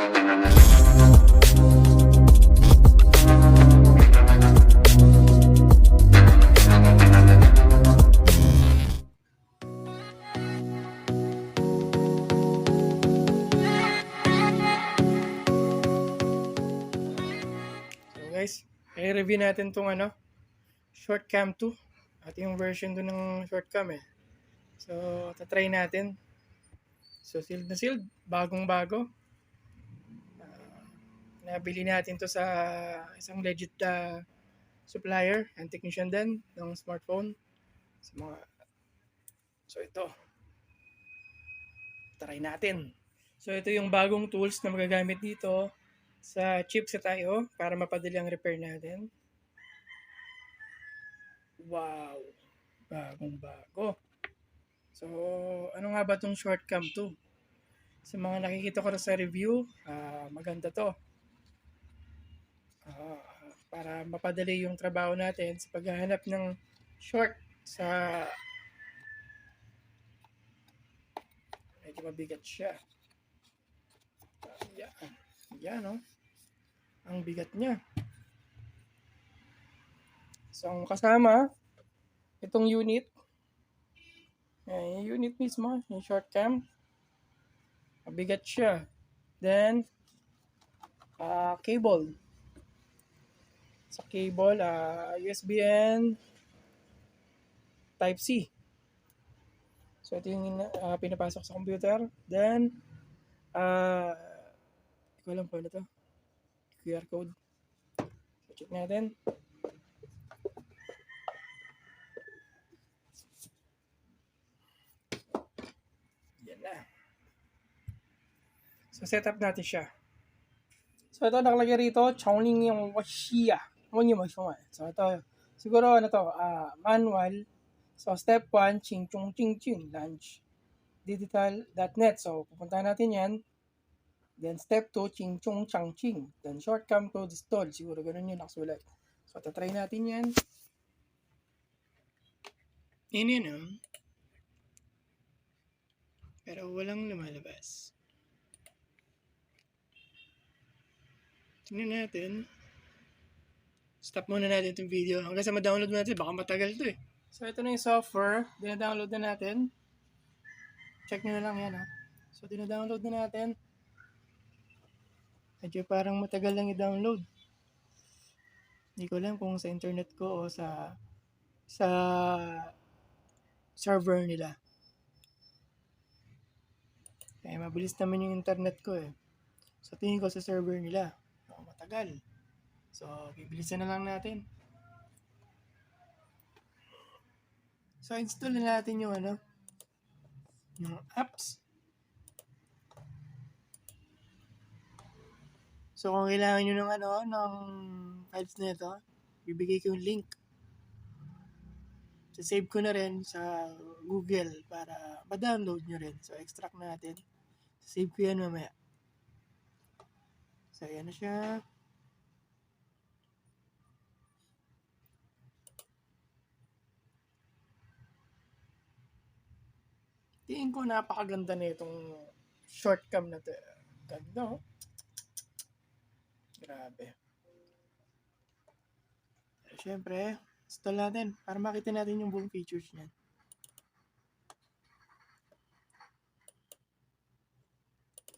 Guys, i-review natin tong Shortcam 2 at yung version doon ng Shortcam eh. So, tatry natin. So, sealed na sealed, bagong bago. Nabili natin to sa isang legit supplier and technician din ng smartphone. So ito, try natin. So ito yung bagong tools na magagamit dito sa chipset tayo para mapadali ang repair natin. Wow, bagong bago. So ano nga ba itong Shortcam 2? Sa mga nakikita ko na sa review, maganda to. Para mapadali yung trabaho natin sa paghahanap ng short sa medyo mabigat siya. Yan no? Ang bigat niya. So ang kasama itong unit, yung unit mismo, yung Shortcam, mabigat siya. Then cable. Sa cable, USB-N Type-C. So ito yung pinapasok sa computer. Then hindi ko alam po na to, QR code. So check natin. Yan na. So setup natin siya. So ito nakalagay rito, Chongling yung Washia. So ito, siguro manual. So step 1, ching chung ching ching, launch digital.net. So pupuntahan natin yan. Then step 2, ching chung chang ching. Then Shortcam code install. Siguro ganun yun nakasulat. So tatry natin yan. Yun. Pero walang lumalabas. Tingnan natin. Stop muna natin itong video. Hanggang sa ma-download natin, baka matagal ito eh. So ito na yung software. Dina-download na natin. Check nyo na lang yan ha. So dina-download na natin. Medyo parang matagal lang i-download. Hindi ko alam kung sa internet ko o sa server nila. Kaya mabilis naman yung internet ko eh. So tingin ko sa server nila. Matagal. So bibilisan na lang natin. So install na natin yung yung apps. So kung kailangan nyo ng files na ito, bibigay ko yung link. So save ko na rin sa Google para ma-download nyo rin. So extract natin. Save ko yan mamaya. So ayan na siya. Tingin ko napakaganda na itong Shortcam na ito. Ganda oh. Grabe. Siyempre, install natin para makita natin yung buong features niyan.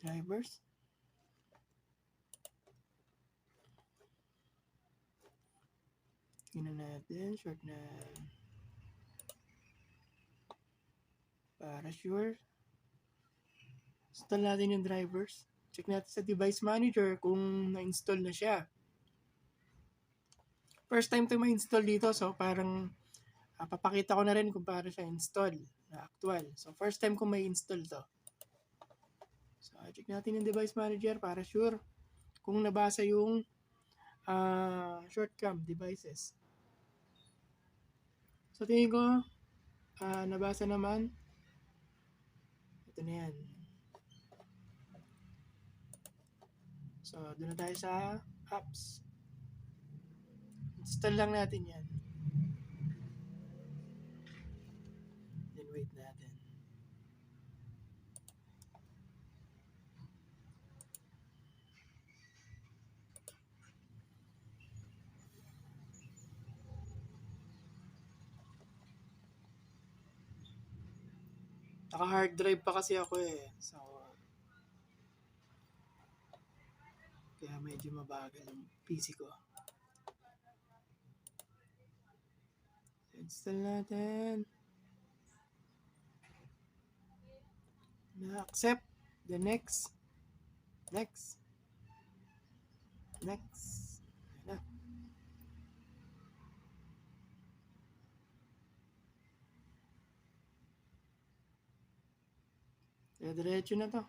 Drivers. Tingnan natin. Short na. Para sure. Install natin yung drivers. Check natin sa device manager kung na-install na siya. First time to ma-install dito, so parang papakita ko na rin kung paano siya install na actual. So first time ko may install to. So check natin yung device manager para sure kung nabasa yung Shortcam devices. So tingin ko nabasa naman. Ito na yan. So doon na tayo sa apps. Install lang natin yan. Then wait natin. Naka-hard drive pa kasi ako eh. So, kaya medyo mabagal ang PC ko. Install natin. Na-accept. The next. Next. Next. Ayan na. Kaya diretso na to.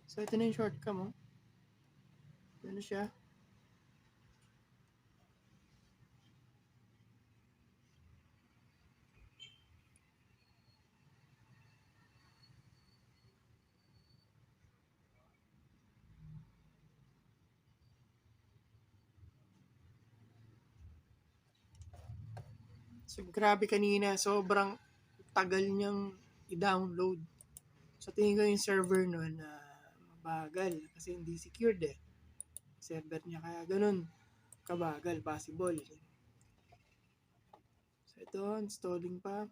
So, ito na yung shortcam, oh. Ito na siya. So, grabe kanina. Sobrang tagal niyang i-download. So, tingin ko yung server nun na mabagal kasi hindi secured eh. Server niya kaya ganun kabagal, possible. So, ito, installing pa.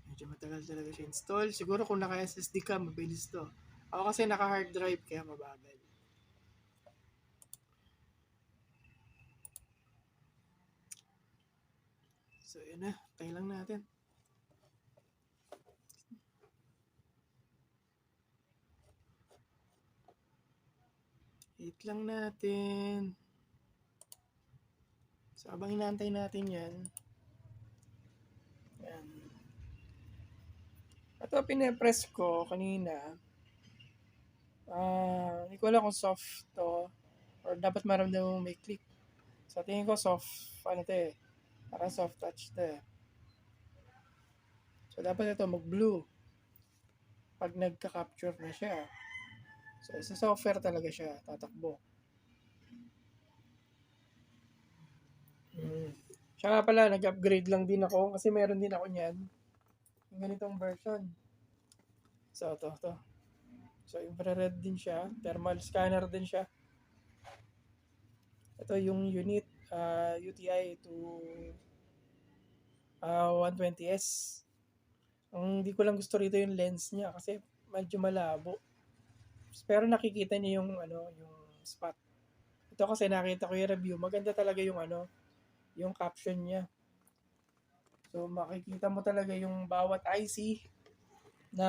Medyo matagal talaga siya install. Siguro kung naka-SSD ka, mabilis to. Ako kasi naka-hard drive kaya mabagal. So, yun na. Tayo lang natin. Wait lang natin. So, abang inaantay natin yan. Yan. Ito, pinapress ko kanina. Hindi ko alam kung soft to or dapat maramdaman may click. So, tingin ko soft, ano to eh. Parang soft touch to eh. So, dapat ito mag-blue pag nagka-capture na siya. So, sa software talaga siya tatakbo. Siya nga pala, nag-upgrade lang din ako kasi meron din ako niyan. Yung ganitong version. So, to. So, infrared din siya. Thermal scanner din siya. Ito yung unit, UTI to 120S. Ang hindi ko lang gusto rito yung lens niya kasi medyo malabo. Pero nakikita niyo yung yung spot. Ito kasi nakita ko yung review, maganda talaga yung yung caption niya. So makikita mo talaga yung bawat IC na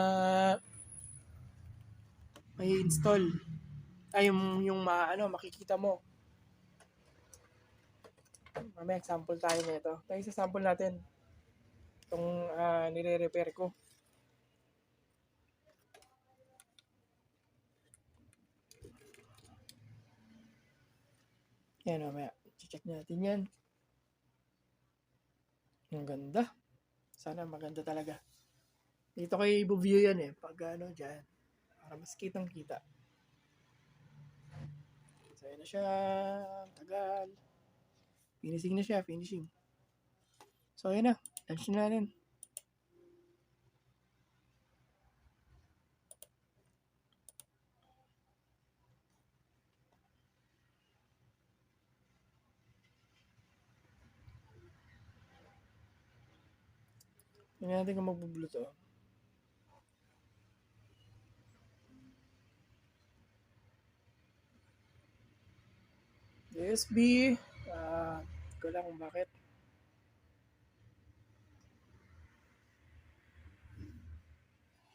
may install. Ay yung makikita mo. Mamaya example tayo nito. Tayo sa sample natin itong nire-repair ko. Yan, mamaya check natin yan. Ang ganda. Sana maganda talaga. Dito kayo i-view yan eh. Pag dyan. Para mas kitang kita. So, yun na siya. Tagal. Finishing na siya. Finishing. So, yun na. Launch na natin. Tingnan natin kung magbubulo to. USB. Ko lang kung bakit.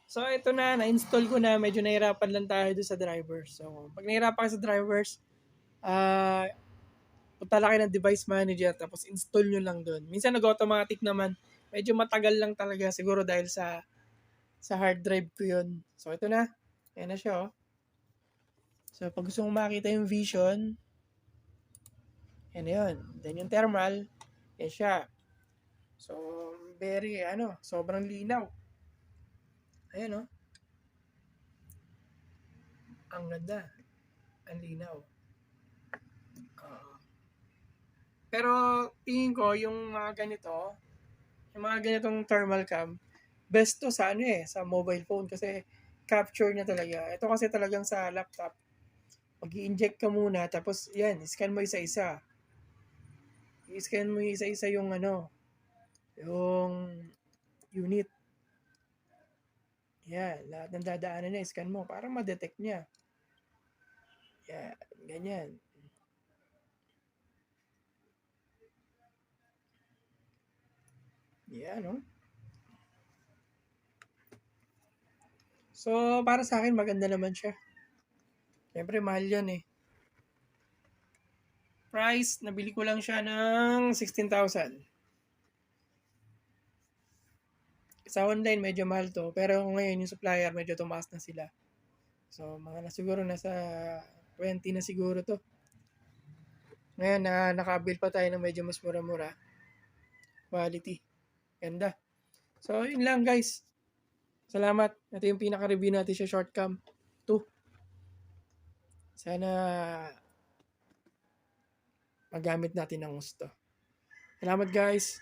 So, ito na-install ko na. Medyo nahirapan lang tayo doon sa drivers. So, pag nahirapan ka sa drivers, punta lang kayo ng device manager tapos install nyo lang doon. Minsan nag-automatic naman. Medyo matagal lang talaga siguro dahil sa hard drive ko yun. So, ito na. Ayan na siya, oh. So, pag gusto mong makita yung vision, yan na yun. Then, yung thermal, yan siya. So, very, sobrang linaw. Ayan, oh. Ang ganda. Ang linaw. Pero, tingin ko, yung mga ganito, yung mga ganitong thermal cam, best to sa sa mobile phone kasi capture na talaga. Ito kasi talagang sa laptop. Mag-i-inject ka muna tapos yan, scan mo isa-isa. I-scan mo isa-isa yung yung unit. Yan, lahat ng dadaanan na scan mo para ma-detect niya. Yan, ganyan. Yan, no? So, para sa akin, maganda naman siya. Siyempre, mahal yan eh. Price, nabili ko lang siya ng 16,000. Sa online, medyo mahal to. Pero ngayon, yung supplier, medyo tumaas na sila. So, siguro nasa 20 na siguro to. Ngayon, nakabil pa tayo ng medyo mas mura-mura. Quality. Ganda. So, yun lang guys. Salamat. Ito yung pinaka-review natin sa Shortcam 2. Sana magamit natin ng gusto. Salamat guys.